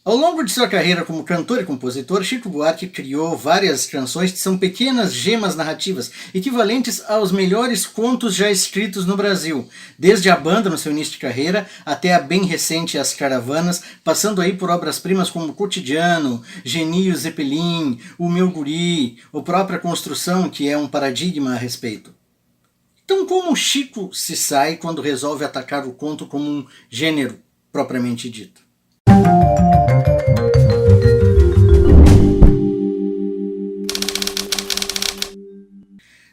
Ao longo de sua carreira como cantor e compositor, Chico Buarque criou várias canções que são pequenas gemas narrativas, equivalentes aos melhores contos já escritos no Brasil, desde a banda no seu início de carreira até a bem recente As Caravanas, passando aí por obras-primas como Cotidiano, Genio Zeppelin, O Meu Guri, ou própria Construção, que é um paradigma a respeito. Então, como Chico se sai quando resolve atacar o conto como um gênero propriamente dito?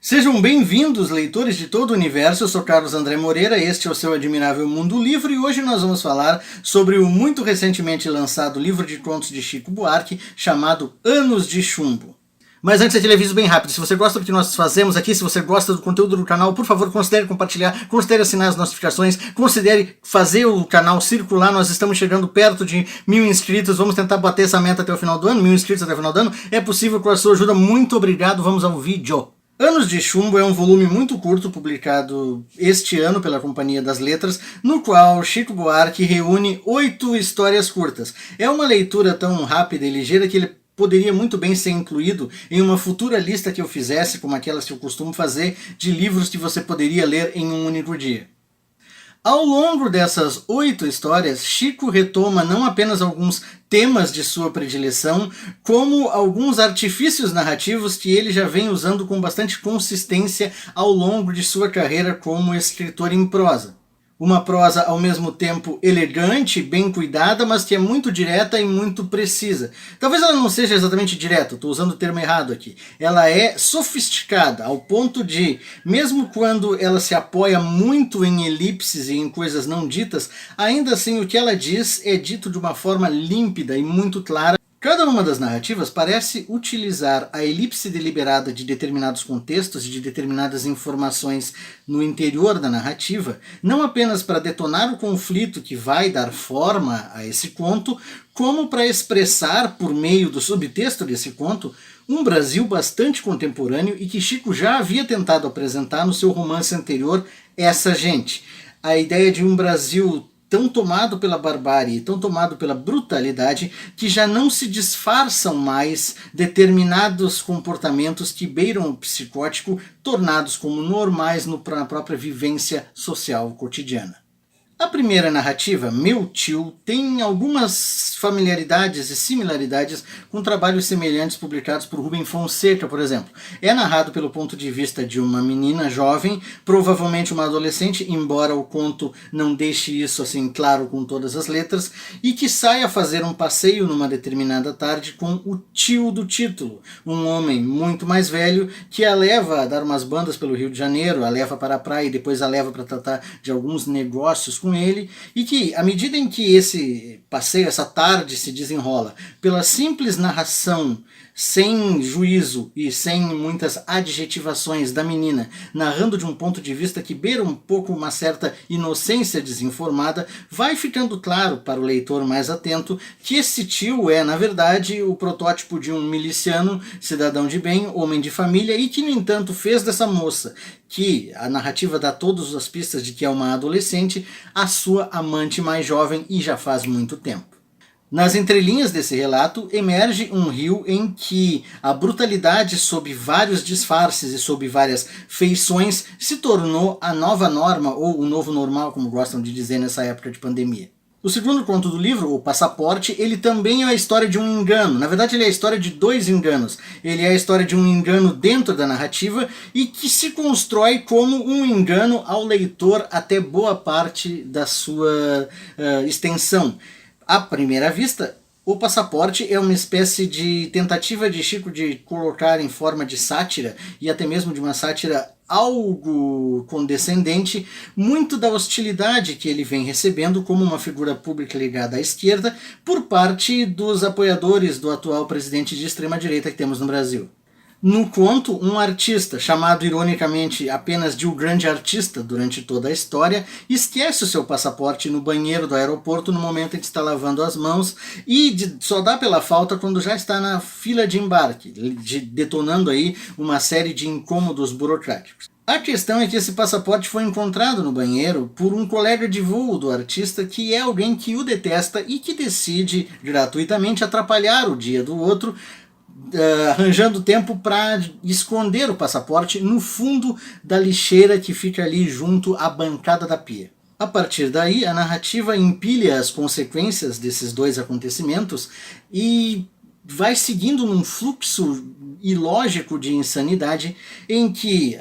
Sejam bem-vindos, leitores de todo o universo. Eu sou Carlos André Moreira, este é o seu admirável Mundo Livre e hoje nós vamos falar sobre o muito recentemente lançado livro de contos de Chico Buarque chamado Anos de Chumbo. Mas antes de televiso bem rápido, se você gosta do que nós fazemos aqui, se você gosta do conteúdo do canal, por favor, considere compartilhar, considere assinar as notificações, considere fazer o canal circular. Nós estamos chegando perto de 1.000 inscritos, vamos tentar bater essa meta até o final do ano, 1.000 inscritos até o final do ano. É possível com a sua ajuda, muito obrigado, vamos ao vídeo. Anos de Chumbo é um volume muito curto, publicado este ano pela Companhia das Letras, no qual Chico Buarque reúne 8 histórias curtas. É uma leitura tão rápida e ligeira que ele poderia muito bem ser incluído em uma futura lista que eu fizesse, como aquelas que eu costumo fazer, de livros que você poderia ler em um único dia. Ao longo dessas 8 histórias, Chico retoma não apenas alguns temas de sua predileção, como alguns artifícios narrativos que ele já vem usando com bastante consistência ao longo de sua carreira como escritor em prosa. Uma prosa ao mesmo tempo elegante, bem cuidada, mas que é muito direta e muito precisa. Talvez ela não seja exatamente direta, estou usando o termo errado aqui. Ela é sofisticada, ao ponto de, mesmo quando ela se apoia muito em elipses e em coisas não ditas, ainda assim o que ela diz é dito de uma forma límpida e muito clara. Cada uma das narrativas parece utilizar a elipse deliberada de determinados contextos e de determinadas informações no interior da narrativa, não apenas para detonar o conflito que vai dar forma a esse conto, como para expressar, por meio do subtexto desse conto, um Brasil bastante contemporâneo e que Chico já havia tentado apresentar no seu romance anterior, Essa Gente. A ideia de um Brasil tão tomado pela barbárie, tão tomado pela brutalidade, que já não se disfarçam mais determinados comportamentos que beiram o psicótico, tornados como normais na própria vivência social cotidiana. A primeira narrativa, Meu Tio, tem algumas familiaridades e similaridades com trabalhos semelhantes publicados por Rubem Fonseca, por exemplo. É narrado pelo ponto de vista de uma menina jovem, provavelmente uma adolescente, embora o conto não deixe isso assim claro com todas as letras, e que sai a fazer um passeio numa determinada tarde com o tio do título, um homem muito mais velho que a leva a dar umas bandas pelo Rio de Janeiro, a leva para a praia e depois a leva para tratar de alguns negócios com ele, e que, à medida em que esse passeio, essa tarde se desenrola, pela simples narração, sem juízo e sem muitas adjetivações da menina, narrando de um ponto de vista que beira um pouco uma certa inocência desinformada, vai ficando claro para o leitor mais atento que esse tio é, na verdade, o protótipo de um miliciano, cidadão de bem, homem de família, e que, no entanto, fez dessa moça, que a narrativa dá todas as pistas de que é uma adolescente, a sua amante mais jovem e já faz muito tempo. Nas entrelinhas desse relato, emerge um rio em que a brutalidade sob vários disfarces e sob várias feições se tornou a nova norma, ou o novo normal, como gostam de dizer nessa época de pandemia. O segundo conto do livro, O Passaporte, ele também é a história de um engano. Na verdade, ele é a história de 2 enganos. Ele é a história de um engano dentro da narrativa e que se constrói como um engano ao leitor até boa parte da sua extensão. À primeira vista, O Passaporte é uma espécie de tentativa de Chico de colocar em forma de sátira, e até mesmo de uma sátira algo condescendente, muito da hostilidade que ele vem recebendo como uma figura pública ligada à esquerda por parte dos apoiadores do atual presidente de extrema-direita que temos no Brasil. No conto, um artista, chamado ironicamente apenas de o grande artista durante toda a história, esquece o seu passaporte no banheiro do aeroporto no momento em que está lavando as mãos e só dá pela falta quando já está na fila de embarque, detonando aí uma série de incômodos burocráticos. A questão é que esse passaporte foi encontrado no banheiro por um colega de voo do artista, que é alguém que o detesta e que decide gratuitamente atrapalhar o dia do outro, arranjando tempo para esconder o passaporte no fundo da lixeira que fica ali junto à bancada da pia. A partir daí, a narrativa empilha as consequências desses dois acontecimentos e vai seguindo num fluxo ilógico de insanidade em que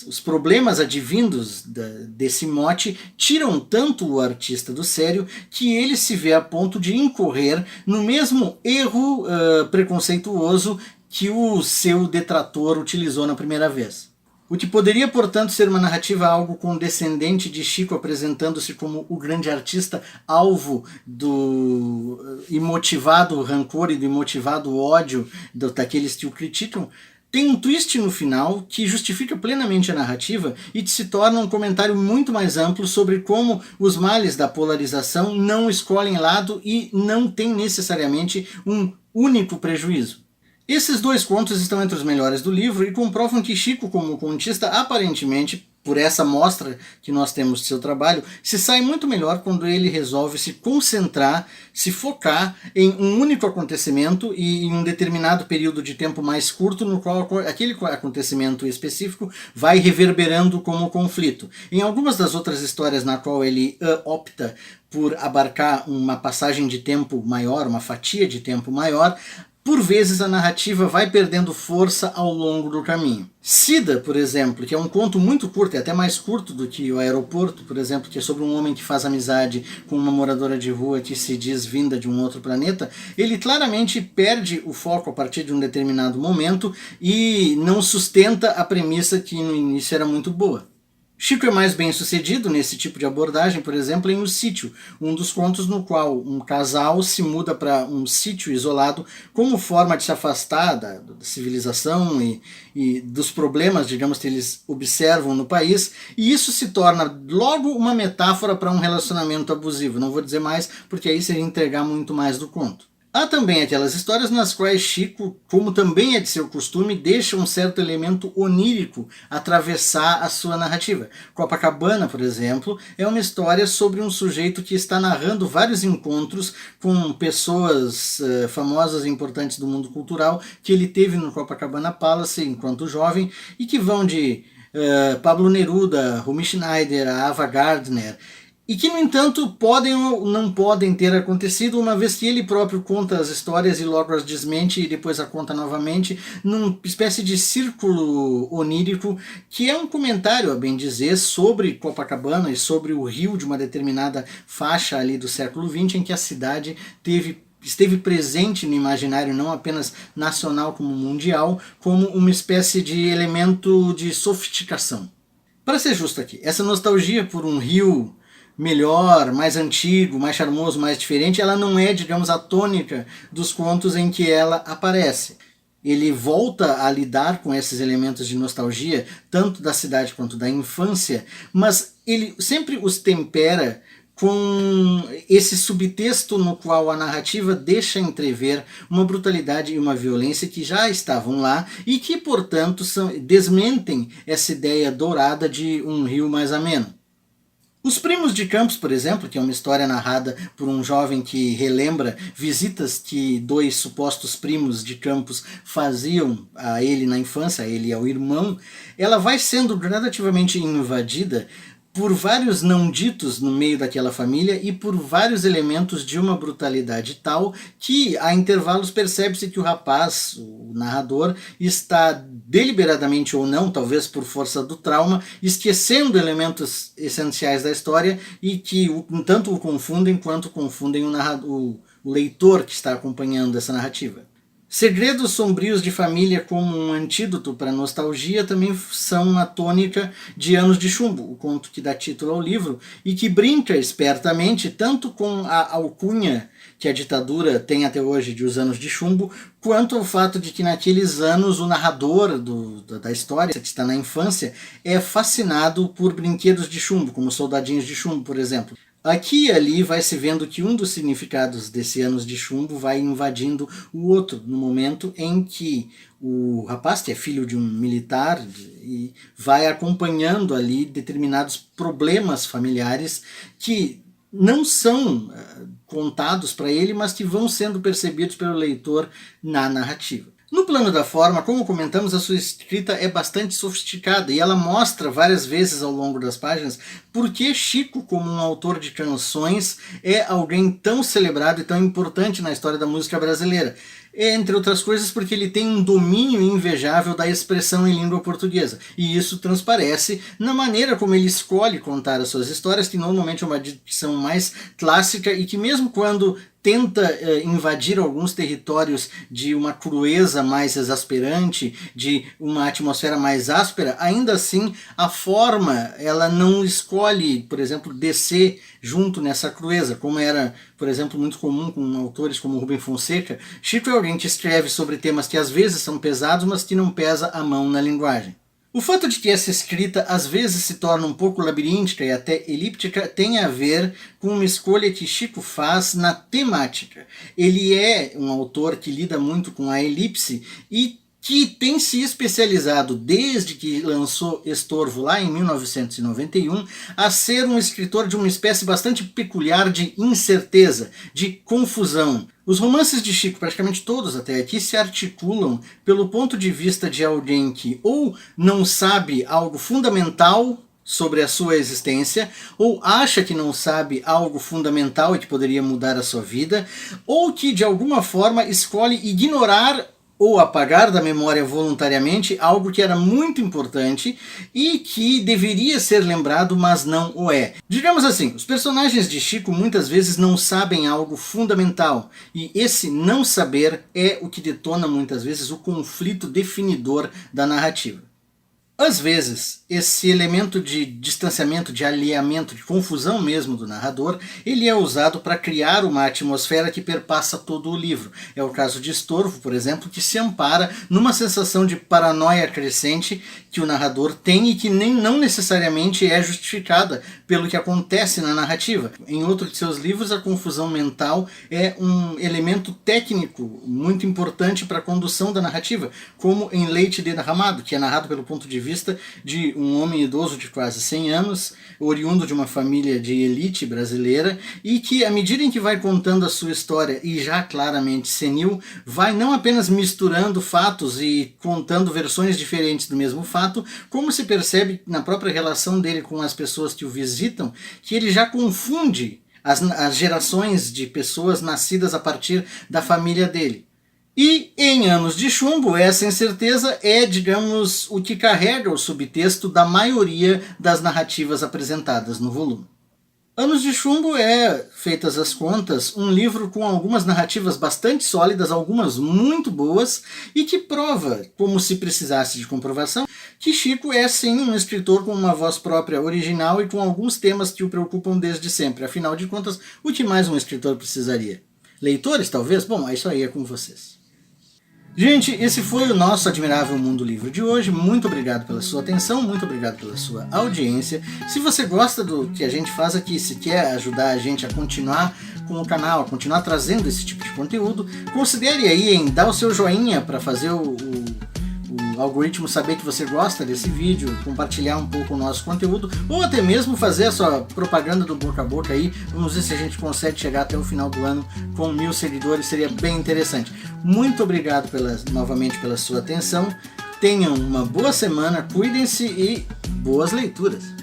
os problemas advindos desse mote tiram tanto o artista do sério que ele se vê a ponto de incorrer no mesmo erro preconceituoso que o seu detrator utilizou na primeira vez. O que poderia, portanto, ser uma narrativa algo condescendente de Chico apresentando-se como o grande artista, alvo do imotivado rancor e do imotivado ódio daqueles que o criticam, tem um twist no final que justifica plenamente a narrativa e se torna um comentário muito mais amplo sobre como os males da polarização não escolhem lado e não têm necessariamente um único prejuízo. Esses dois contos estão entre os melhores do livro e comprovam que Chico, como contista, aparentemente, por essa mostra que nós temos de seu trabalho, se sai muito melhor quando ele resolve se concentrar, se focar em um único acontecimento e em um determinado período de tempo mais curto, no qual aquele acontecimento específico vai reverberando como conflito. Em algumas das outras histórias na qual ele opta por abarcar uma passagem de tempo maior, uma fatia de tempo maior, por vezes a narrativa vai perdendo força ao longo do caminho. Cida, por exemplo, que é um conto muito curto, é até mais curto do que o Aeroporto, por exemplo, que é sobre um homem que faz amizade com uma moradora de rua que se diz vinda de um outro planeta, ele claramente perde o foco a partir de um determinado momento e não sustenta a premissa que no início era muito boa. Chico é mais bem sucedido nesse tipo de abordagem, por exemplo, em O Sítio, um dos contos no qual um casal se muda para um sítio isolado como forma de se afastar da civilização e dos problemas, digamos, que eles observam no país, e isso se torna logo uma metáfora para um relacionamento abusivo. Não vou dizer mais, porque aí seria entregar muito mais do conto. Há também aquelas histórias nas quais Chico, como também é de seu costume, deixa um certo elemento onírico atravessar a sua narrativa. Copacabana, por exemplo, é uma história sobre um sujeito que está narrando vários encontros com pessoas famosas e importantes do mundo cultural que ele teve no Copacabana Palace enquanto jovem e que vão de Pablo Neruda, Romy Schneider, a Ava Gardner, e que, no entanto, podem ou não podem ter acontecido, uma vez que ele próprio conta as histórias e logo as desmente e depois a conta novamente, numa espécie de círculo onírico, que é um comentário, a bem dizer, sobre Copacabana e sobre o Rio de uma determinada faixa ali do século XX, em que a cidade esteve presente no imaginário não apenas nacional como mundial, como uma espécie de elemento de sofisticação. Para ser justo aqui, essa nostalgia por um Rio melhor, mais antigo, mais charmoso, mais diferente, ela não é, digamos, a tônica dos contos em que ela aparece. Ele volta a lidar com esses elementos de nostalgia, tanto da cidade quanto da infância, mas ele sempre os tempera com esse subtexto no qual a narrativa deixa entrever uma brutalidade e uma violência que já estavam lá e que, portanto, desmentem essa ideia dourada de um Rio mais ameno. Os Primos de Campos, por exemplo, que é uma história narrada por um jovem que relembra visitas que dois supostos primos de Campos faziam a ele na infância, a ele e ao irmão, ela vai sendo gradativamente invadida por vários não ditos no meio daquela família e por vários elementos de uma brutalidade tal que a intervalos percebe-se que o rapaz, o narrador, está deliberadamente ou não, talvez por força do trauma, esquecendo elementos essenciais da história e que tanto o confundem quanto confundem o leitor que está acompanhando essa narrativa. Segredos sombrios de família como um antídoto para a nostalgia também são uma tônica de Anos de Chumbo, o conto que dá título ao livro, e que brinca espertamente tanto com a alcunha que a ditadura tem até hoje de Os Anos de Chumbo, quanto ao fato de que naqueles anos o narrador da história, que está na infância, é fascinado por brinquedos de chumbo, como soldadinhos de chumbo, por exemplo. Aqui e ali vai se vendo que um dos significados desse Anos de Chumbo vai invadindo o outro, no momento em que o rapaz, que é filho de um militar, e vai acompanhando ali determinados problemas familiares que não são contados para ele, mas que vão sendo percebidos pelo leitor na narrativa. No plano da forma, como comentamos, a sua escrita é bastante sofisticada e ela mostra várias vezes ao longo das páginas por que Chico, como um autor de canções, é alguém tão celebrado e tão importante na história da música brasileira. Entre outras coisas porque ele tem um domínio invejável da expressão em língua portuguesa. E isso transparece na maneira como ele escolhe contar as suas histórias, que normalmente é uma dicção mais clássica e que mesmo quando tenta invadir alguns territórios de uma crueza mais exasperante, de uma atmosfera mais áspera, ainda assim a forma ela não escolhe, por exemplo, descer junto nessa crueza, como era, por exemplo, muito comum com autores como Rubem Fonseca. Chico é alguém que escreve sobre temas que às vezes são pesados, mas que não pesa a mão na linguagem. O fato de que essa escrita às vezes se torna um pouco labiríntica e até elíptica tem a ver com uma escolha que Chico faz na temática. Ele é um autor que lida muito com a elipse e que tem se especializado, desde que lançou Estorvo lá em 1991, a ser um escritor de uma espécie bastante peculiar de incerteza, de confusão. Os romances de Chico, praticamente todos até aqui, se articulam pelo ponto de vista de alguém que ou não sabe algo fundamental sobre a sua existência, ou acha que não sabe algo fundamental e que poderia mudar a sua vida, ou que de alguma forma escolhe ignorar ou apagar da memória voluntariamente algo que era muito importante e que deveria ser lembrado, mas não o é. Digamos assim, os personagens de Chico muitas vezes não sabem algo fundamental, e esse não saber é o que detona muitas vezes o conflito definidor da narrativa. Às vezes, esse elemento de distanciamento, de alheamento, de confusão mesmo do narrador, ele é usado para criar uma atmosfera que perpassa todo o livro. É o caso de Estorvo, por exemplo, que se ampara numa sensação de paranoia crescente que o narrador tem e que não necessariamente é justificada pelo que acontece na narrativa. Em outro de seus livros, a confusão mental é um elemento técnico muito importante para a condução da narrativa, como em Leite Derramado, que é narrado pelo ponto de vista de um homem idoso de quase 100 anos, oriundo de uma família de elite brasileira, e que, à medida em que vai contando a sua história, e já claramente senil, vai não apenas misturando fatos e contando versões diferentes do mesmo fato, como se percebe na própria relação dele com as pessoas que o visitam, que ele já confunde as gerações de pessoas nascidas a partir da família dele. E em Anos de Chumbo, essa incerteza é, digamos, o que carrega o subtexto da maioria das narrativas apresentadas no volume. Anos de Chumbo é, feitas as contas, um livro com algumas narrativas bastante sólidas, algumas muito boas, e que prova, como se precisasse de comprovação, que Chico é sim um escritor com uma voz própria original e com alguns temas que o preocupam desde sempre. Afinal de contas, o que mais um escritor precisaria? Leitores, talvez? Bom, isso aí é com vocês. Gente, esse foi o nosso Admirável Mundo Livro de hoje. Muito obrigado pela sua atenção, muito obrigado pela sua audiência. Se você gosta do que a gente faz aqui, se quer ajudar a gente a continuar com o canal, a continuar trazendo esse tipo de conteúdo, considere aí em dar o seu joinha para fazer o algoritmo saber que você gosta desse vídeo, compartilhar um pouco o nosso conteúdo, ou até mesmo fazer a sua propaganda do boca a boca aí. Vamos ver se a gente consegue chegar até o final do ano com 1000 seguidores, seria bem interessante. Muito obrigado novamente pela sua atenção, tenham uma boa semana, cuidem-se e boas leituras!